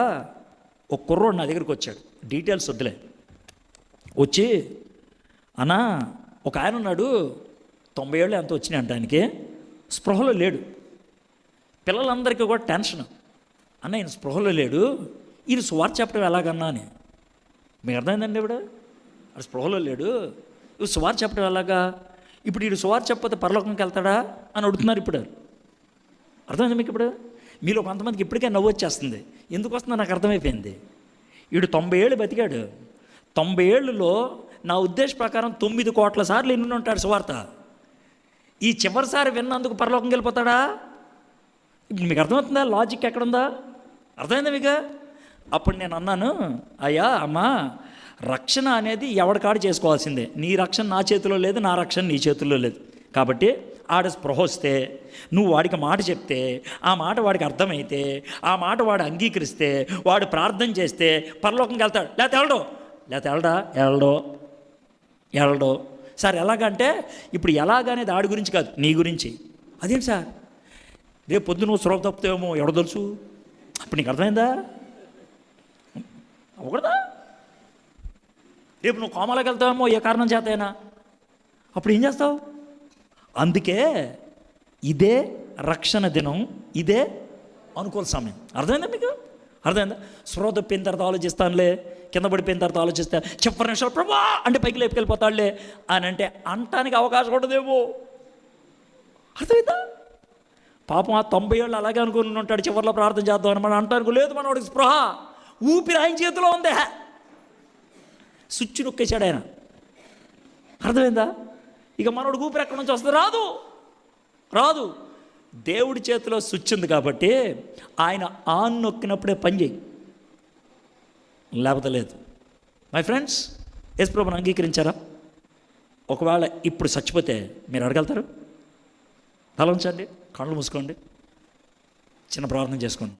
ఒక కుర్రోడు నా దగ్గరికి వచ్చాడు, డీటెయిల్స్ వద్దులే. వచ్చి అన్నా ఒక ఆయన ఉన్నాడు, 90 ఏళ్ళు ఎంత వచ్చినాయి అంటే ఆయనకి స్పృహలో లేడు. పిల్లలందరికీ కూడా టెన్షన్, అన్న ఈయన స్పృహలో లేడు, ఈయన సువార్త చెప్పడం ఎలాగన్నా అని. మీకు అర్థమైందండి? ఇప్పుడు అది స్పృహలో లేడు, ఇవి సువార్త చెప్పడం ఎలాగా? ఇప్పుడు వీడు సువార్త చెప్పకపోతే పరలోకంకి వెళ్తాడా అని అడుగుతున్నారు. ఇప్పుడు అర్థమైంది మీకు? ఇప్పుడు మీలో కొంతమందికి ఇప్పటికే నవ్వు వచ్చేస్తుంది. ఎందుకు వస్తుందో నాకు అర్థమైపోయింది. వీడు 90 ఏళ్ళు బతికాడు. 90 ఏళ్ళలో నా ఉద్దేశ ప్రకారం 9 కోట్ల సార్లు ఎన్ని ఉంటాడు సువార్త. ఈ చివరిసారి విన్నందుకు పరలోకం వెళ్ళిపోతాడా? ఇప్పుడు మీకు అర్థమవుతుందా? లాజిక్ ఎక్కడుందా? అర్థమైందా మీకు? అప్పుడు నేను అన్నాను, అయ్యా అమ్మా, రక్షణ అనేది ఎవడికాడు చేసుకోవాల్సిందే. నీ రక్షణ నా చేతిలో లేదు, నా రక్షణ నీ చేతుల్లో లేదు. కాబట్టి ఆడ స్పృహ వస్తే, నువ్వు వాడికి మాట చెప్తే, ఆ మాట వాడికి అర్థమైతే, ఆ మాట వాడు అంగీకరిస్తే, వాడు ప్రార్థన చేస్తే పరలోకంకి వెళ్తాడు. లేకపోతే వెళ్ళడో, లేకపోతే వెళ్ళడో. సార్ ఎలాగంటే ఇప్పుడు ఎలాగనేది ఆడి గురించి కాదు, నీ గురించి. అదేంటి సార్, రేపు పొద్దు నువ్వు స్పృహ తప్పుతావేమో ఎవడో తెలుసు. అప్పుడు నీకు అర్థమైందా? అవ్వకూడదా? రేపు నువ్వు కోమలోకి వెళ్తావేమో ఏ కారణం చేతైనా, అప్పుడు ఏం చేస్తావు? అందుకే ఇదే రక్షణ దినం, ఇదే అనుకూల సమయం. అర్థమైందా మీకు? అర్థమైందా? స్పృహ తప్పిన తర్వాత ఆలోచిస్తానులే, కింద పడిపోయిన తర్వాత ఆలోచిస్తా, చెప్పని నిమిషాలు ప్రభా అంటే పైకి లేపుకెళ్ళిపోతాడులే అని అంటే అంటానికి అవకాశం ఉండదేమో. అర్థమైందా? పాపం ఆ 90 ఏళ్ళు అలాగే అనుకుని ఉంటాడు, చివరిలో ప్రార్థన చేద్దాం అని మనం అంటానికి లేదు. మనవాడికి స్పృహ, ఊపిరి ఆయన చేతిలో ఉందే, స్విచ్ నొక్కేశాడు ఆయన. అర్థమైందా? ఇక మనోడు ఊపిరి ఎక్కడి నుంచి వస్తుంది? రాదు. దేవుడి చేతిలో స్విచ్ ఉంది కాబట్టి ఆయన ఆన్ నొక్కినప్పుడే పని చేయి, లేకపోతే లేదు. మై ఫ్రెండ్స్, యేసు ప్రభువుని అంగీకరించారా? ఒకవేళ ఇప్పుడు చచ్చిపోతే మీరు అడగలుగుతారు? తల ఉంచండి, కళ్ళు మూసుకోండి, చిన్న ప్రార్థన చేసుకోండి.